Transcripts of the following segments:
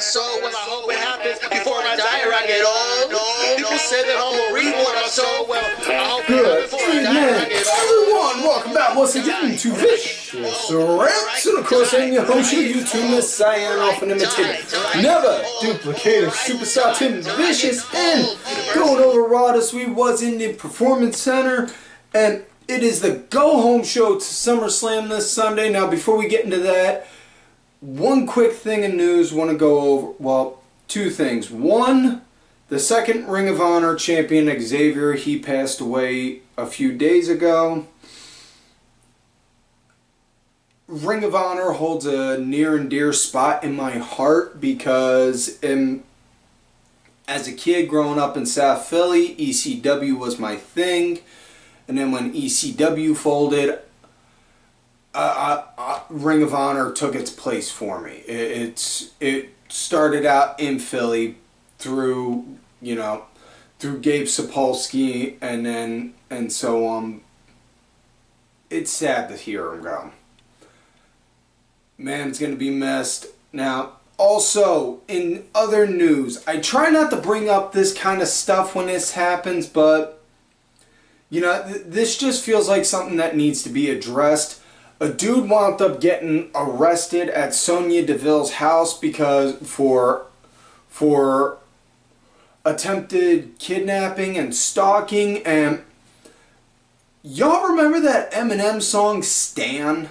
so well, I hope it happens before I die or I get old. People say that I'm a reborn, I'm so well, I hope it happens before I die or I get old. Everyone, welcome back once again to Vicious Rants, and of course I'm your host, your YouTube Messiah, and often imitated, never duplicated superstar Tim Vicious, and going over Raw this week was in the Performance Center, and it is the go-home show to SummerSlam this Sunday. Now, before we get into that, one quick thing in news want to go over, well, two things. One, the second Ring of Honor champion, Xavier, he passed away a few days ago. Ring of Honor holds a near and dear spot in my heart because as a kid growing up in South Philly, ECW was my thing. And then when ECW folded, Ring of Honor took its place for me. It started out in Philly through Gabe Sapolsky and so on. It's sad to hear him go. Man, it's going to be missed. Now, also, in other news, I try not to bring up this kind of stuff when this happens, but this just feels like something that needs to be addressed. A dude wound up getting arrested at Sonya Deville's house because for attempted kidnapping and stalking. And y'all remember that Eminem song Stan?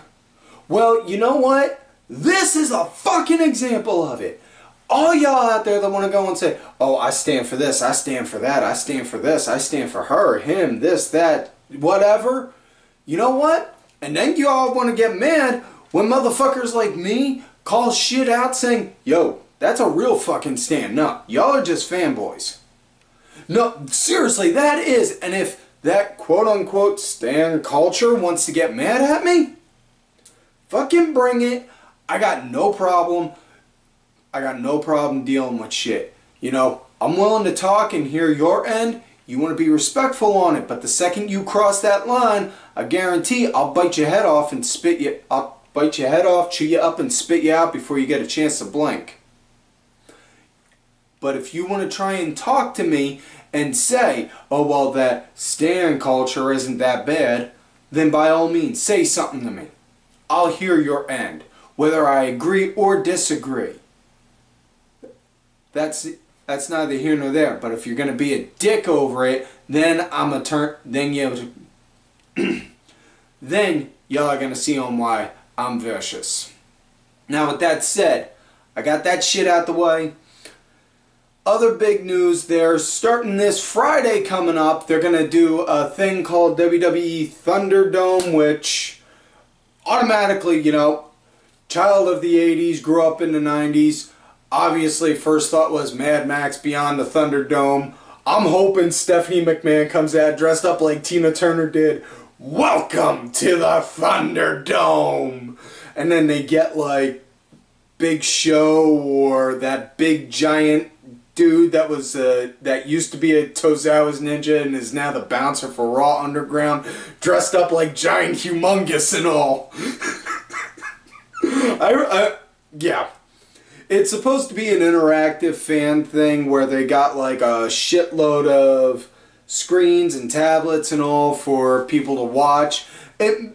Well, you know what? This is a fucking example of it. All y'all out there that want to go and say, oh, I stand for this, I stand for that, I stand for this, I stand for her, him, this, that, whatever. You know what? And then y'all want to get mad when motherfuckers like me call shit out saying, yo, that's a real fucking stand. No, y'all are just fanboys. No, seriously, that is. And if that quote-unquote stan culture wants to get mad at me, fucking bring it. I got no problem. I got no problem dealing with shit. I'm willing to talk and hear your end. You want to be respectful on it, but the second you cross that line, I guarantee I'll bite your head off and spit you. I'll bite your head off, chew you up, and spit you out before you get a chance to blink. But if you want to try and talk to me and say, oh well, that stan culture isn't that bad, then by all means say something to me. I'll hear your end, whether I agree or disagree. That's neither here nor there. But if you're gonna be a dick over it, then then y'all are gonna see on why I'm vicious. Now, with that said, I got that shit out the way. Other big news, they're starting this Friday coming up. They're gonna do a thing called WWE ThunderDome, which automatically, child of the 80s, grew up in the 90s. Obviously, first thought was Mad Max Beyond the Thunderdome. I'm hoping Stephanie McMahon comes out dressed up like Tina Turner did. Welcome to the Thunderdome! And then they get like Big Show or that big giant dude that was that used to be a Tozawa's Ninja and is now the bouncer for Raw Underground, dressed up like Giant Humongous and all. Yeah. It's supposed to be an interactive fan thing where they got like a shitload of screens and tablets and all for people to watch. A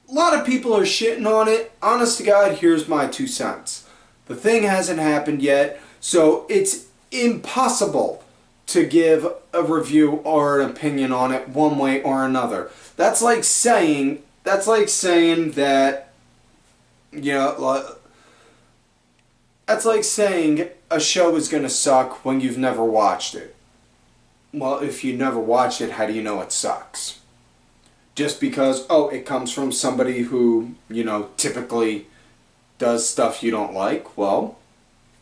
lot of people are shitting on it. Honest to God, here's my 2 cents. The thing hasn't happened yet, so it's impossible to give a review or an opinion on it one way or another. That's like saying that, that's like saying a show is going to suck when you've never watched it. Well, if you never watched it, how do you know it sucks? Just because, oh, it comes from somebody who, typically does stuff you don't like? Well,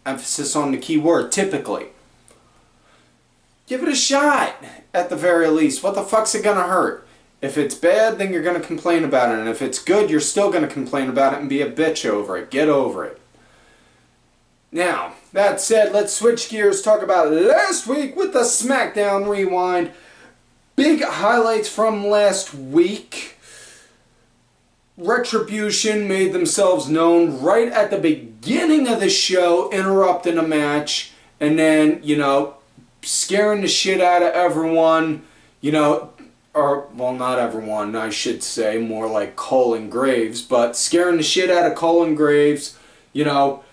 emphasis on the key word, typically. Give it a shot, at the very least. What the fuck's it going to hurt? If it's bad, then you're going to complain about it. And if it's good, you're still going to complain about it and be a bitch over it. Get over it. Now, that said, let's switch gears, talk about last week with the SmackDown Rewind. Big highlights from last week. Retribution made themselves known right at the beginning beginning of the show interrupting a match and then, you know, scaring the shit out of everyone, you know, or, well, not everyone, I should say, more like Colin Graves, but scaring the shit out of Colin Graves, you know,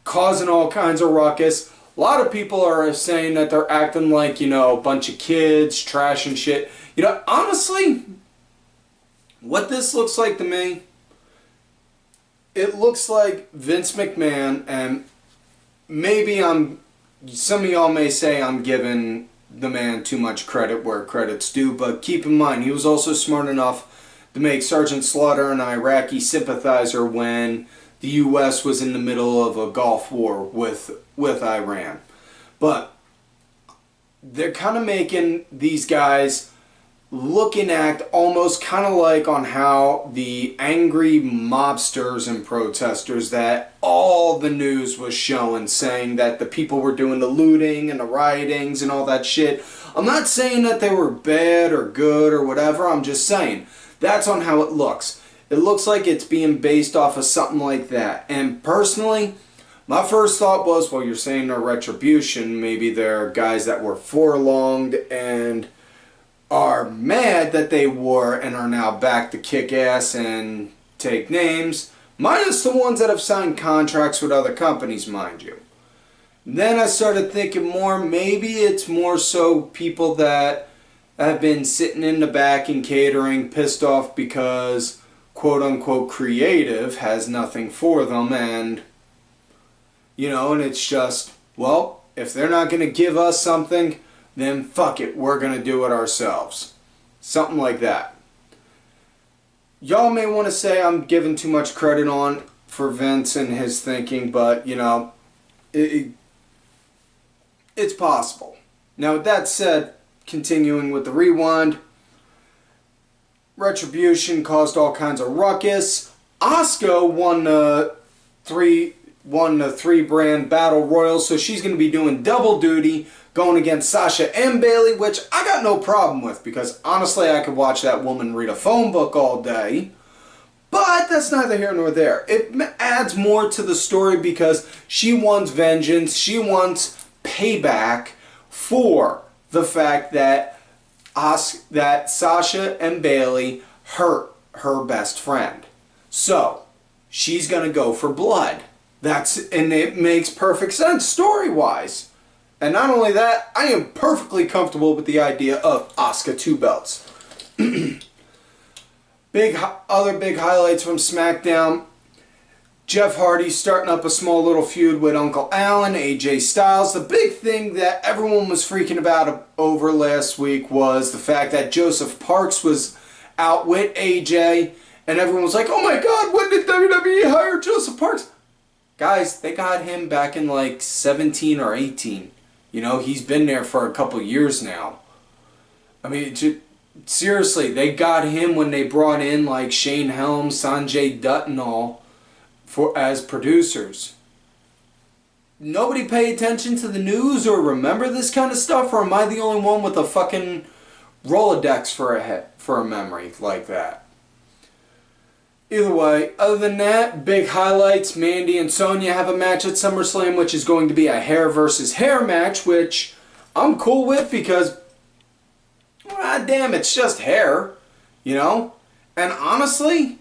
causing all kinds of ruckus. A lot of people are saying that they're acting like, you know, a bunch of kids, trash and shit. You know, honestly, what this looks like to me, it looks like Vince McMahon, and maybe some of y'all may say I'm giving the man too much credit where credit's due, but keep in mind, he was also smart enough to make Sergeant Slaughter an Iraqi sympathizer when the U.S. was in the middle of a Gulf War with Iran. But they're kind of making these guys look and act almost kind of like on how the angry mobsters and protesters that all the news was showing, saying that the people were doing the looting and the riotings and all that shit. I'm not saying that they were bad or good or whatever, I'm just saying that's on how it looks. It looks like it's being based off of something like that. And personally, my first thought was, well, you're saying they're retribution, maybe they're guys that were forlonged and are mad that they were and are now back to kick ass and take names, minus the ones that have signed contracts with other companies, mind you. Then I started thinking more, maybe it's more so people that have been sitting in the back and catering, pissed off because quote-unquote creative has nothing for them, and, you know, and it's just, well, if they're not going to give us something, then fuck it, we're going to do it ourselves. Something like that. Y'all may want to say I'm giving too much credit on for Vince and his thinking, but, you know, it's possible. Now, with that said, continuing with the rewind, Retribution caused all kinds of ruckus. Asuka won the three-brand battle royal, so she's going to be doing double duty, going against Sasha and Bayley, which I got no problem with, because honestly I could watch that woman read a phone book all day. But that's neither here nor there. It adds more to the story because she wants vengeance. She wants payback for the fact that Sasha and Bayley hurt her best friend. So she's going to go for blood. And it makes perfect sense story-wise. And not only that, I am perfectly comfortable with the idea of Asuka 2 belts. Other big highlights from SmackDown. Jeff Hardy starting up a small little feud with Uncle Alan, AJ Styles. The big thing that everyone was freaking about over last week was the fact that Joseph Parks was out with AJ. And everyone was like, oh my god, when did WWE hire Joseph Parks? Guys, they got him back in like 17 or 18. You know, he's been there for a couple years now. I mean, seriously, they got him when they brought in like Shane Helms, Sanjay Dutt and all as producers. Nobody pay attention to the news or remember this kind of stuff, or am I the only one with a fucking Rolodex for a memory like that? Either way, other than that, big highlights. Mandy and Sonya have a match at SummerSlam, which is going to be a hair versus hair match, which I'm cool with because, god damn, it's just hair, you know? And honestly,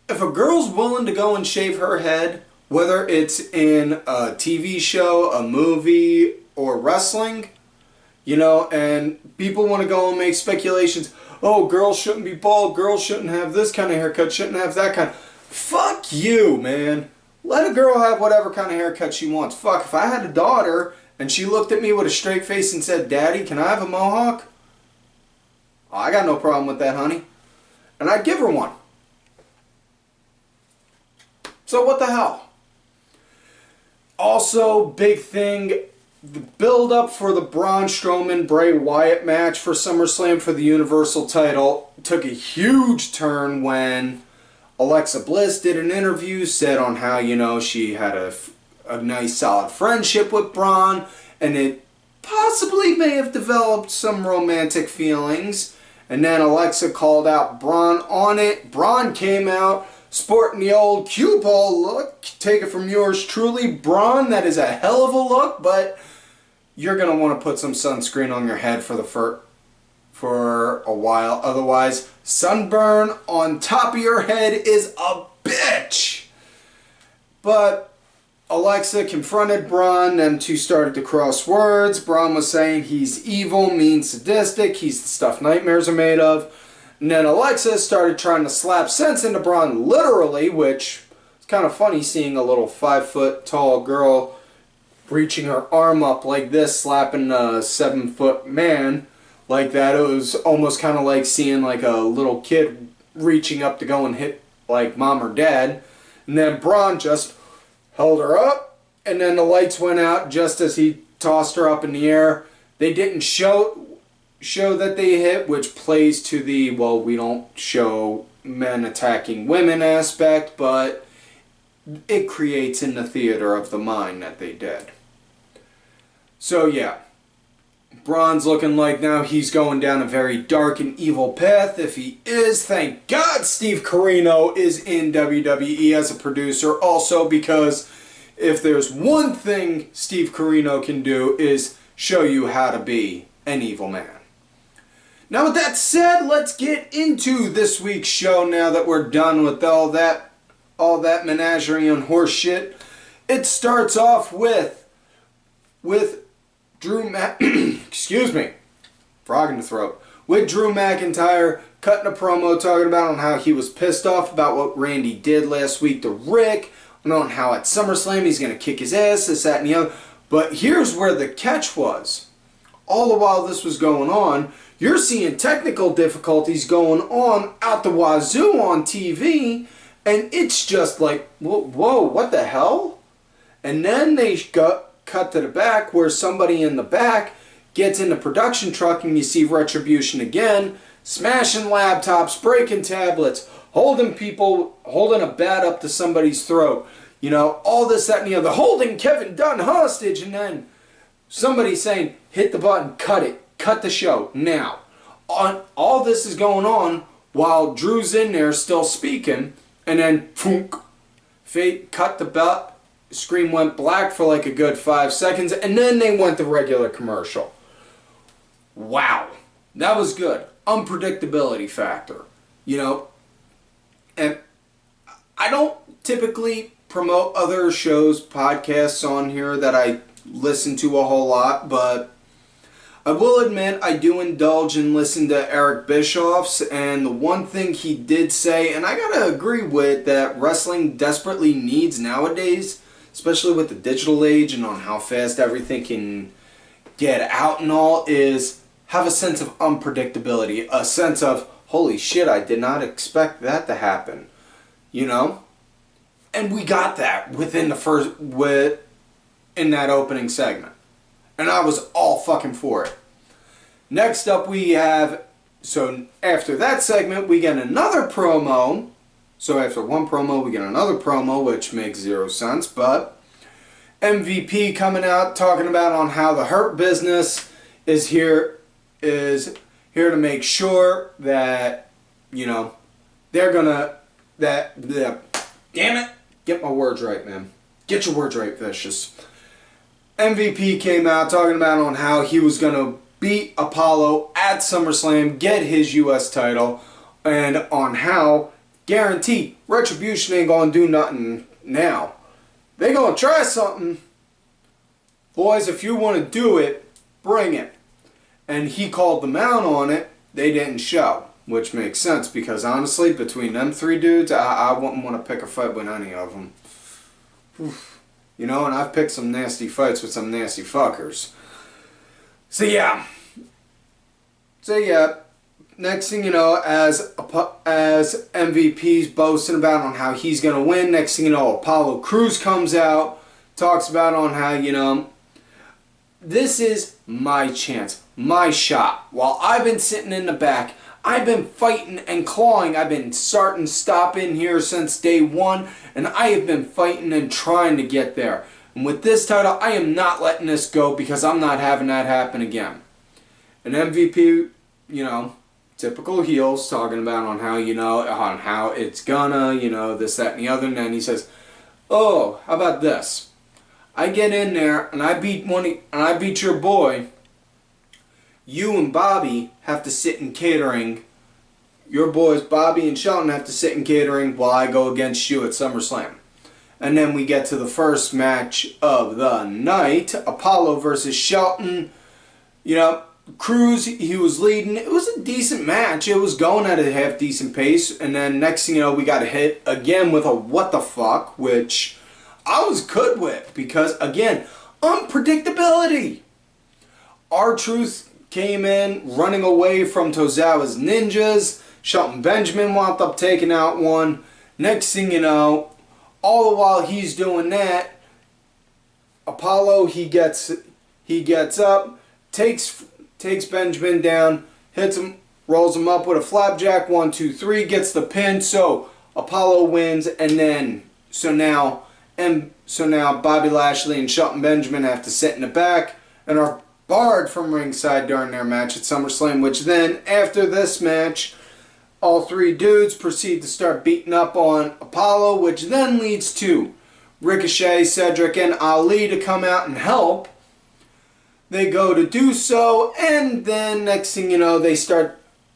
if a girl's willing to go and shave her head, whether it's in a TV show, a movie, or wrestling, you know, and people want to go and make speculations, oh, girls shouldn't be bald, girls shouldn't have this kind of haircut, shouldn't have that kind. Fuck you, man. Let a girl have whatever kind of haircut she wants. Fuck, if I had a daughter and she looked at me with a straight face and said, Daddy, can I have a mohawk? Oh, I got no problem with that, honey. And I'd give her one. So what the hell? Also, big thing, the build-up for the Braun Strowman Bray Wyatt match for SummerSlam for the Universal title took a huge turn when Alexa Bliss did an interview, said on how, you know, she had a nice solid friendship with Braun, and it possibly may have developed some romantic feelings. And then Alexa called out Braun on it. Braun came out, sporting the old cue ball look. Take it from yours truly, Braun. That is a hell of a look, but you're going to want to put some sunscreen on your head for a while. Otherwise, sunburn on top of your head is a bitch. But Alexa confronted Braun. Them two started to cross words. Braun was saying he's evil, mean, sadistic. He's the stuff nightmares are made of. And then Alexa started trying to slap sense into Braun literally, which is kind of funny seeing a little 5-foot tall girl reaching her arm up like this, slapping a 7-foot man like that. It was almost kind of like seeing like a little kid reaching up to go and hit like mom or dad. And then Braun just held her up, and then the lights went out just as he tossed her up in the air. They didn't show that they hit, which plays to the, well, we don't show men attacking women aspect, but it creates in the theater of the mind that they did. So yeah, Braun's looking like now he's going down a very dark and evil path. If he is, thank God Steve Corino is in WWE as a producer. Also, because if there's one thing Steve Corino can do is show you how to be an evil man. Now with that said, let's get into this week's show now that we're done with all that menagerie and horse shit. It starts off with Drew excuse me, frog in the throat. With Drew McIntyre cutting a promo talking about on how he was pissed off about what Randy did last week to Rick, and on how at SummerSlam he's going to kick his ass, this, that, and the other. But here's where the catch was. All the while this was going on, you're seeing technical difficulties going on out the wazoo on TV, and it's just like, whoa, what the hell? And then they cut to the back where somebody in the back gets in the production truck and you see Retribution again, smashing laptops, breaking tablets, holding a bat up to somebody's throat. You know, all this, that, and the other. Holding Kevin Dunn hostage, and then somebody saying, hit the button, cut the show, now. All this is going on while Drew's in there still speaking, and then, fate cut the belt. Screen went black for like a good 5 seconds, and then they went to regular commercial. Wow, that was good. Unpredictability factor, you know. And I don't typically promote other shows, podcasts on here that I listen to a whole lot, but I will admit I do indulge and listen to Eric Bischoff's, and the one thing he did say, and I gotta agree with, that wrestling desperately needs nowadays, especially with the digital age and on how fast everything can get out and all, is have a sense of unpredictability. A sense of, holy shit, I did not expect that to happen. You know? And we got that in that opening segment. And I was all fucking for it. Next up we have, so after that segment we get another promo. So after one promo, we get another promo, which makes zero sense, but MVP coming out talking about on how the Hurt Business is here to make sure that, you know, they're gonna, damn it, get my words right, man. Get your words right, Vicious. MVP came out talking about on how he was gonna beat Apollo at SummerSlam, get his US title, and on how guaranteed, Retribution ain't gonna do nothing now. They gonna try something. Boys, if you want to do it, bring it. And he called them out on it. They didn't show, which makes sense because honestly, between them three dudes, I wouldn't want to pick a fight with any of them. You know, and I've picked some nasty fights with some nasty fuckers. So yeah. Next thing you know, as MVP's boasting about on how he's going to win, next thing you know, Apollo Crews comes out, talks about on how, you know, this is my chance, my shot. While I've been sitting in the back, I've been fighting and clawing. I've been starting, stopping here since day one, and I have been fighting and trying to get there. And with this title, I am not letting this go because I'm not having that happen again. And MVP, you know, typical heels, talking about on how, on how it's gonna, this, that, and the other. And then he says, "Oh, how about this? I get in there and I beat your boy. You and Bobby have to sit in catering. Your boys, Bobby and Shelton, have to sit in catering while I go against you at SummerSlam." And then we get to the first match of the night. Apollo versus Shelton. Cruz, he was leading. It was a decent match. It was going at a half decent pace. And then next thing you know, we got hit again with a what the fuck, which I was good with. Because, again, unpredictability. R-Truth came in running away from Tozawa's ninjas. Shelton Benjamin wound up taking out one. Next thing you know, all the while he's doing that, Apollo, he gets up, takes Benjamin down, hits him, rolls him up with a flapjack, 1, 2, 3, gets the pin. So Apollo wins, and then so now Bobby Lashley and Shelton Benjamin have to sit in the back and are barred from ringside during their match at SummerSlam. Which then, after this match, all three dudes proceed to start beating up on Apollo, which then leads to Ricochet, Cedric, and Ali to come out and help. They go to do so, and then next thing you know,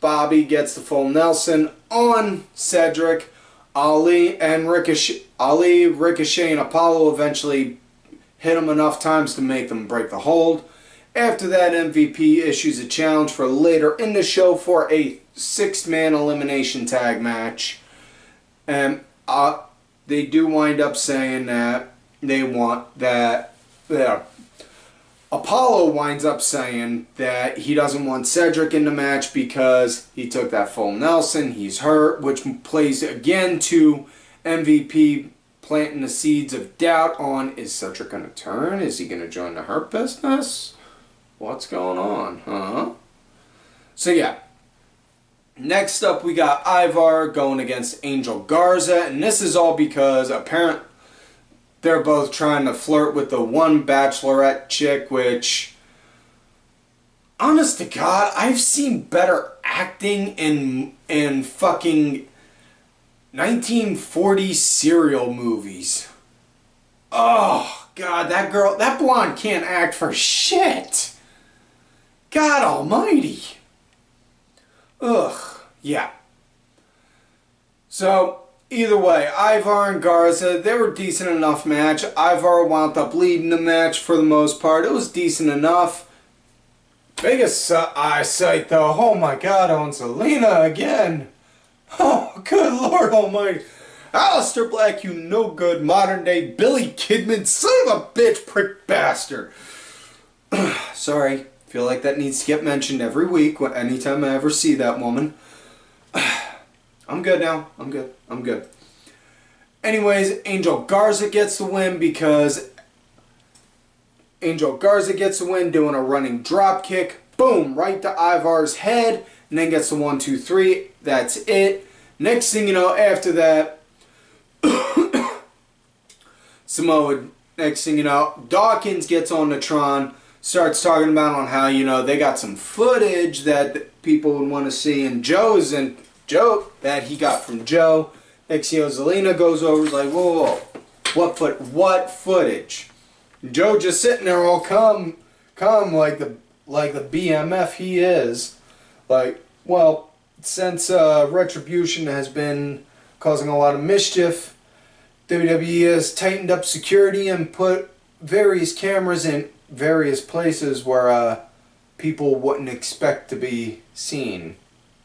Bobby gets the full Nelson on Cedric. Ricochet, and Apollo eventually hit him enough times to make them break the hold. After that, MVP issues a challenge for later in the show for a 6-man elimination tag match. And they do wind up saying that they want that. Apollo winds up saying that he doesn't want Cedric in the match because he took that full Nelson. He's hurt, which plays again to MVP planting the seeds of doubt on, is Cedric going to turn? Is he going to join the Hurt Business? What's going on, huh? So yeah. Next up, we got Ivar going against Angel Garza, and this is all because apparently they're both trying to flirt with the one bachelorette chick, which, honest to God, I've seen better acting in fucking 1940s serial movies. Oh, God, that blonde can't act for shit. God almighty. Ugh, yeah. So, either way, Ivar and Garza, they were a decent enough match. Ivar wound up leading the match for the most part. It was decent enough. Biggest eyesight, though. Oh my God, on Zelina again. Oh, good Lord almighty. Aleister Black, you no good modern day Billy Kidman, son of a bitch, prick bastard. Sorry. Feel like that needs to get mentioned every week anytime I ever see that woman. I'm good now. I'm good. Anyways, Angel Garza gets the win because Angel Garza gets the win doing a running drop kick. Boom, right to Ivar's head. And then gets the 1, 2, 3. That's it. Next thing you know, after that, next thing you know, Dawkins gets on the Tron. Starts talking about on how, they got some footage that people would want to see, and Joe that he got from Joe. Next thing you know, Zelina goes over, is like, whoa, what footage? And Joe just sitting there all calm like the BMF he is. Like, well, since Retribution has been causing a lot of mischief, WWE has tightened up security and put various cameras in various places where people wouldn't expect to be seen.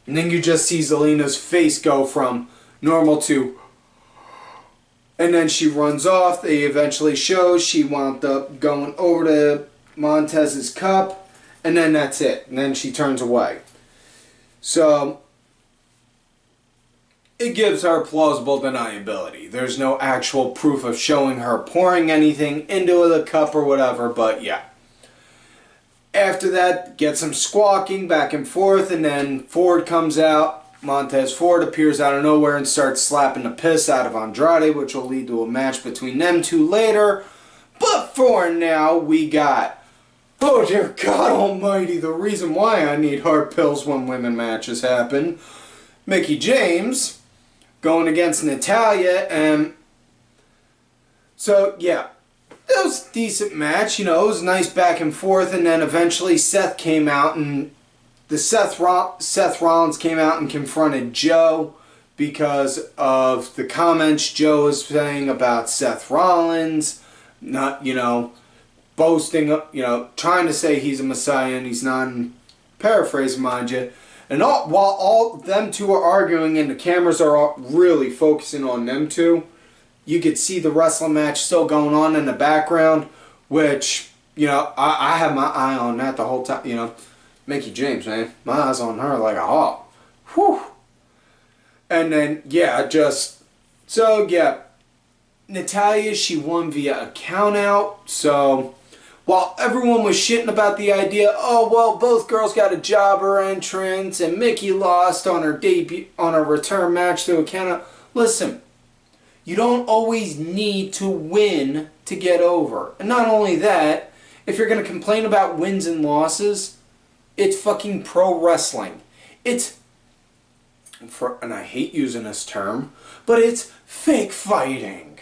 And then you just see Zelina's face go from normal to... And then she runs off. They eventually show she wound up going over to Montez's cup. And then that's it. And then she turns away. So... it gives her plausible deniability. There's no actual proof of showing her pouring anything into the cup or whatever, but yeah. After that, get some squawking back and forth, and then Ford comes out. Montez Ford appears out of nowhere and starts slapping the piss out of Andrade, which will lead to a match between them two later. But for now, we got Oh dear God almighty, the reason why I need heart pills when women matches happen. Mickie James going against Natalya, and so yeah, it was a decent match, you know, it was nice back and forth, and then eventually Seth came out, and Seth Rollins came out and confronted Joe because of the comments Joe was saying about Seth Rollins, not, you know, boasting, you know, trying to say he's a messiah and he's not, paraphrase mind you. And while all them two are arguing and the cameras are really focusing on them two, you could see the wrestling match still going on in the background, which, you know, I have my eye on that the whole time, you know. Mickie James, man, my eyes on her like a hawk. Whew. And then, yeah, so yeah, Natalya, she won via a count out, so while everyone was shitting about the idea, oh, well, both girls got a jobber entrance and Mickie lost on her debut, on her return match to a count out. Listen, you don't always need to win to get over. And not only that, if you're going to complain about wins and losses, it's fucking pro wrestling. It's, and I hate using this term, but it's fake fighting.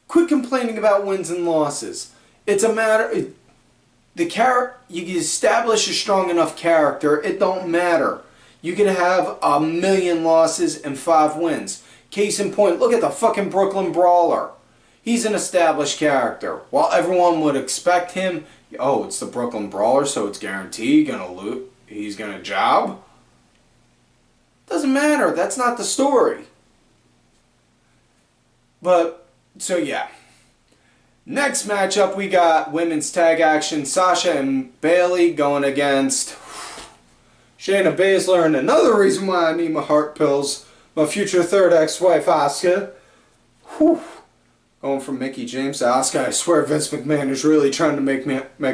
Quit complaining about wins and losses. It's a matter, you establish a strong enough character, it don't matter. You can have 1,000,000 losses and 5 wins. Case in point, look at the fucking Brooklyn Brawler. He's an established character. While everyone would expect him, oh, it's the Brooklyn Brawler, so it's guaranteed he's gonna job. Doesn't matter. That's not the story. But, so yeah. Next matchup, we got women's tag action. Sasha and Bayley going against Shayna Baszler. And another reason why I need my heart pills, my future third ex-wife, Asuka. Whew. Going from Mickie James to Asuka. I swear Vince McMahon is really trying to make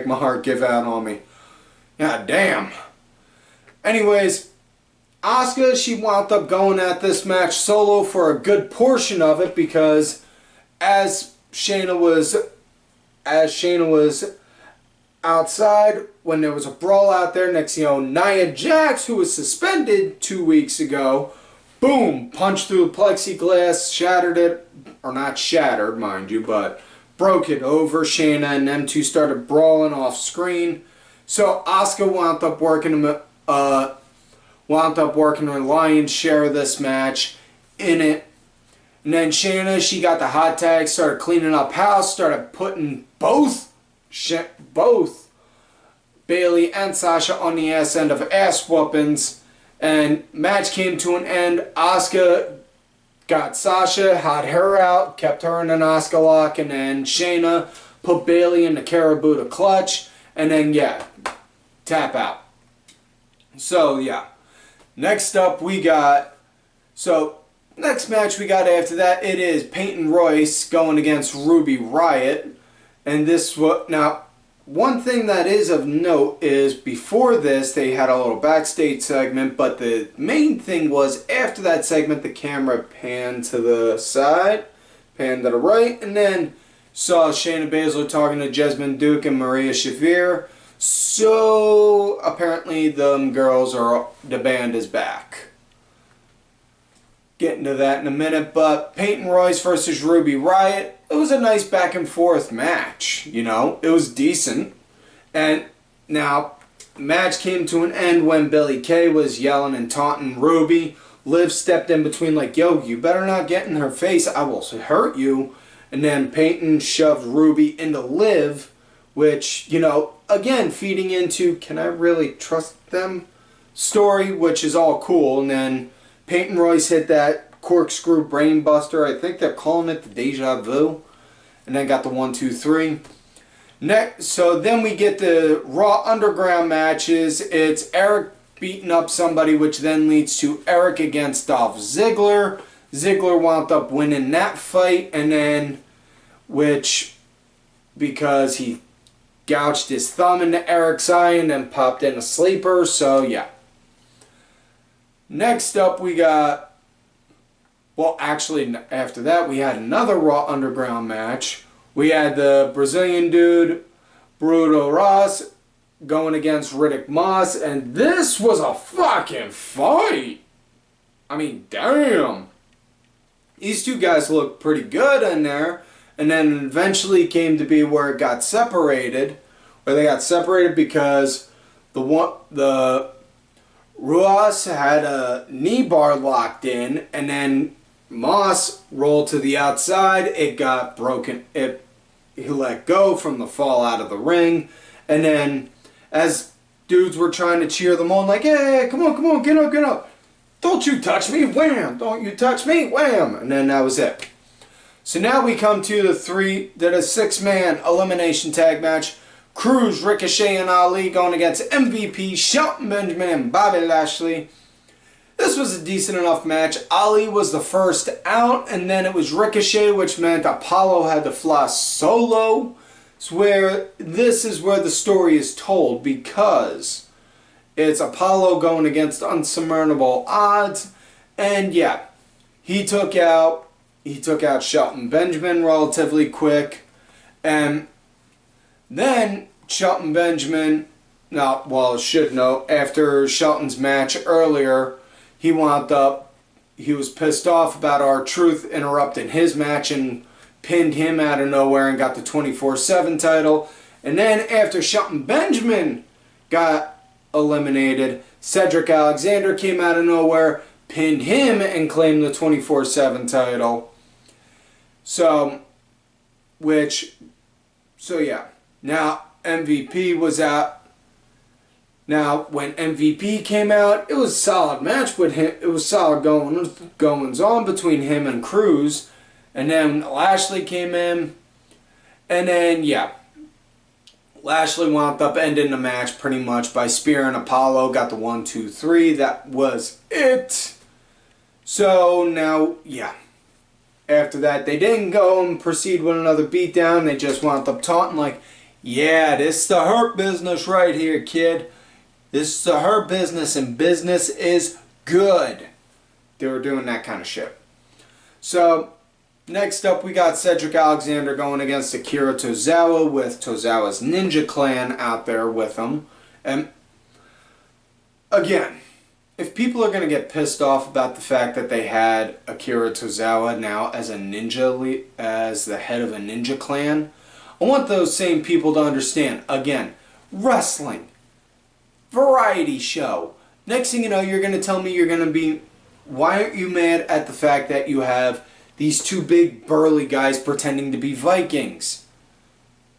my heart give out on me. God damn. Anyways, Asuka, she wound up going at this match solo for a good portion of it because as Shayna was outside when there was a brawl out there, next thing you know, Nia Jax, who was suspended 2 weeks ago, boom, punched through the plexiglass, shattered it, or not shattered, mind you, but broke it over. Shayna and them two started brawling off screen. So Asuka wound up working her lion's share of this match in it. And then Shayna, she got the hot tag, started cleaning up house, started putting both Bayley and Sasha on the ass end of ass whoopings. And match came to an end. Asuka got Sasha, had her out, kept her in an Asuka lock, and then Shayna put Bayley in the Caribou clutch, and then, yeah, tap out. So, yeah. Next up, we got, next match we got after that, it is Peyton Royce going against Ruby Riott. And this was, now, one thing that is of note is before this, they had a little backstage segment, but the main thing was after that segment, the camera panned to the side, panned to the right, and then saw Shayna Baszler talking to Jessamine Duke and Maria Shafir. So apparently the band is back. Getting to that in a minute, but Peyton Royce versus Ruby Riott, it was a nice back and forth match, you know, it was decent. And now, match came to an end when Billie Kay was yelling and taunting Ruby. Liv stepped in between like, yo, you better not get in her face, I will hurt you. And then Peyton shoved Ruby into Liv, which, you know, again, feeding into, can I really trust them story, which is all cool. And then Peyton Royce hit that corkscrew brainbuster. I think they're calling it the Deja Vu. And then got the 1, 2, 3. Next, so then we get the Raw Underground matches. It's Eric beating up somebody, which then leads to Eric against Dolph Ziggler. Ziggler wound up winning that fight, and then, because he gouged his thumb into Eric's eye and then popped in a sleeper, so yeah. Next up we got, well actually after that we had another Raw Underground match. We had the Brazilian dude Bruto Ross going against Riddick Moss, and this was a fucking fight. I mean, damn. These two guys looked pretty good in there, and then eventually came to be where it got separated, where they got separated because the Ruas had a knee bar locked in, and then Moss rolled to the outside. It got broken. He let go from the fall out of the ring, and then as dudes were trying to cheer them on, like, hey, come on, get up. Don't you touch me, wham! Don't you touch me, wham! And then that was it. So now we come to the 6-man elimination tag match. Cruz, Ricochet, and Ali going against MVP, Shelton Benjamin, and Bobby Lashley. This was a decent enough match. Ali was the first out, and then it was Ricochet, which meant Apollo had to fly solo. This is where the story is told, because it's Apollo going against unsurmountable odds, and yeah, he took out Shelton Benjamin relatively quick, and then Shelton Benjamin, should know, after Shelton's match earlier, he was pissed off about R-Truth interrupting his match and pinned him out of nowhere and got the 24/7 title. And then after Shelton Benjamin got eliminated, Cedric Alexander came out of nowhere, pinned him, and claimed the 24/7 title. So yeah. Now MVP was out. Now, when MVP came out, it was a solid match with him. It was solid goings on between him and Cruz. And then Lashley came in. And then, yeah. Lashley wound up ending the match pretty much by spearing Apollo. Got the 1, 2, 3. That was it. So, now, yeah. After that, they didn't go and proceed with another beatdown. They just wound up taunting like, yeah, this is the Hurt Business right here, kid. This is the Hurt Business, and business is good. They were doing that kind of shit. So, next up we got Cedric Alexander going against Akira Tozawa with Tozawa's Ninja Clan out there with him. And, again, if people are going to get pissed off about the fact that they had Akira Tozawa now as as the head of a ninja clan, I want those same people to understand, again, wrestling, variety show. Next thing you know, you're going to tell me you're going to be, why aren't you mad at the fact that you have these two big burly guys pretending to be Vikings?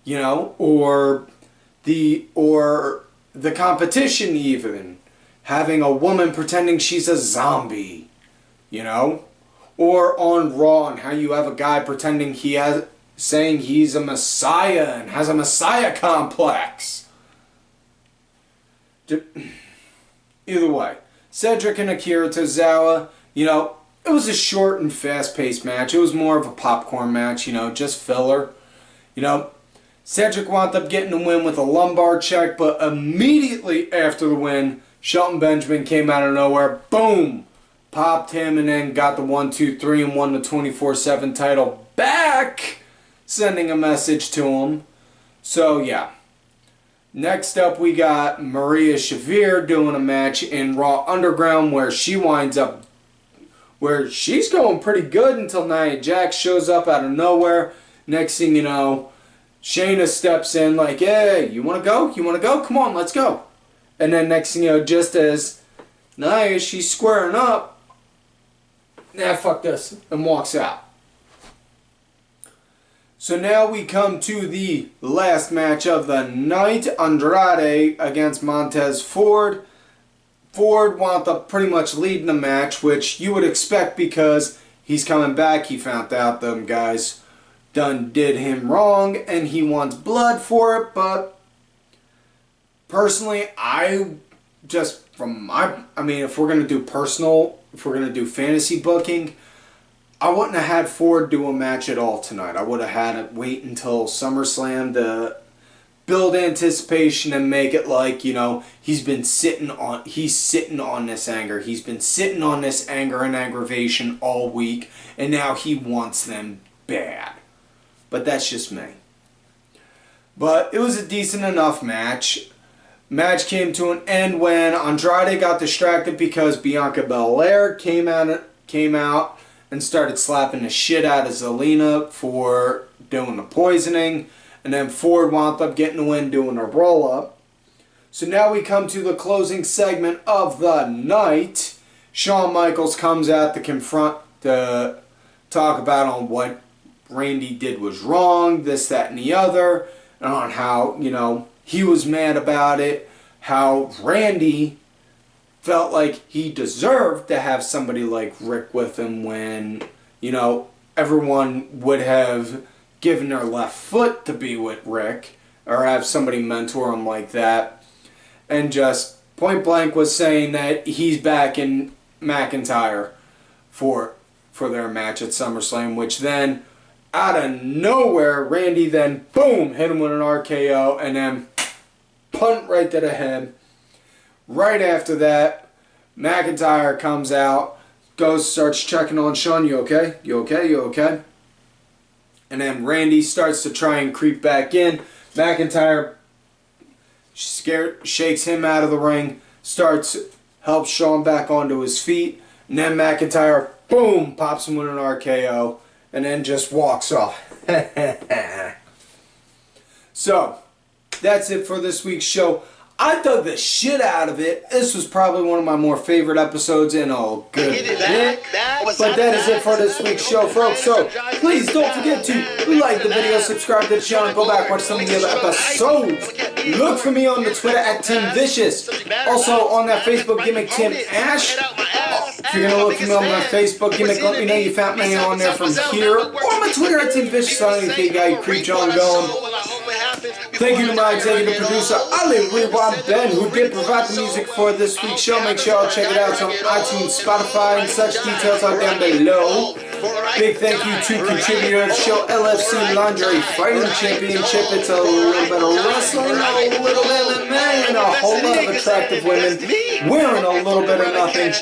You know, or the competition even, having a woman pretending she's a zombie, you know? Or on Raw, and how you have a guy pretending saying he's a messiah and has a messiah complex. Either way, Cedric and Akira Tozawa, you know, it was a short and fast-paced match. It was more of a popcorn match, you know, just filler. You know, Cedric wound up getting the win with a lumbar check, but immediately after the win, Shelton Benjamin came out of nowhere, boom, popped him, and then got the 1, 2, 3 and won the 24/7 title back, sending a message to him. So, yeah. Next up, we got Maria Shavir doing a match in Raw Underground where she's going pretty good until Nia Jax shows up out of nowhere. Next thing you know, Shayna steps in like, hey, you want to go? You want to go? Come on, let's go. And then next thing you know, just as Nia, she's squaring up, fuck this, and walks out. So now we come to the last match of the night, Andrade against Montez Ford. Ford wound up pretty much leading the match, which you would expect because he's coming back. He found out them guys done did him wrong and he wants blood for it, but personally, if we're going to do fantasy booking, I wouldn't have had Ford do a match at all tonight. I would have had it wait until SummerSlam to build anticipation and make it like, you know, he's sitting on this anger. He's been sitting on this anger and aggravation all week, and now he wants them bad. But that's just me. But it was a decent enough match. Match came to an end when Andrade got distracted because Bianca Belair came out and started slapping the shit out of Zelina for doing the poisoning. And then Ford wound up getting the win doing a roll-up. So now we come to the closing segment of the night. Shawn Michaels comes out to talk about on what Randy did was wrong, this, that, and the other. And on how, he was mad about it, how Randy felt like he deserved to have somebody like Rick with him when, everyone would have given their left foot to be with Rick or have somebody mentor him like that. And just point blank was saying that he's back in McIntyre for their match at SummerSlam, which then out of nowhere, Randy then, boom, hit him with an RKO and then punt right to the head. Right after that, McIntyre comes out, starts checking on Shawn. You okay? You okay? You okay? And then Randy starts to try and creep back in. McIntyre, scared, shakes him out of the ring, helps Shawn back onto his feet. And then McIntyre, boom, pops him with an RKO. And then just walks off. So, that's it for this week's show. I dug the shit out of it. This was probably one of my more favorite episodes in a good bit. But that is it for this week's show, folks. So, please don't forget to like the video, subscribe to the channel, and go back and watch some of the other episodes. Look for me on the Twitter at Team Vicious. Also, on that Facebook gimmick, Tim Ash. If you're going to look for me on my Facebook gimmick, let me know you found me on there from here. Or on my Twitter at Team Vicious. I don't think I creep John going. Thank you to my executive producer, Ali Rewan Ben, who did provide the music for this week's show. Make sure y'all check it out on iTunes, Spotify, and such. Details are down below. Big thank you to contributor of the show, LFC Lingerie Fighting Championship. It's a little bit of wrestling, a little bit of MMA, and a whole lot of attractive women wearing a little bit of nothing.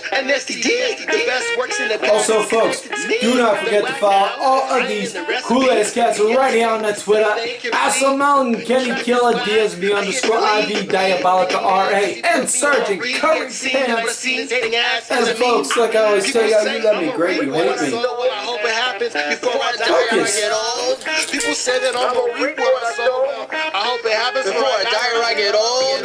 Also, folks, do not forget to follow all of these cool-ass cats right here on the Twitter. Asa Mountain, Kenny Killer, DSB_IV, Diabolica RA, and Sergeant Curry Pants. And folks, like I always tell y'all, you love me great, you hate me. I hope it happens before I die or I get old. People say that I'm a reap what I sow. I hope it happens before I die or I get old.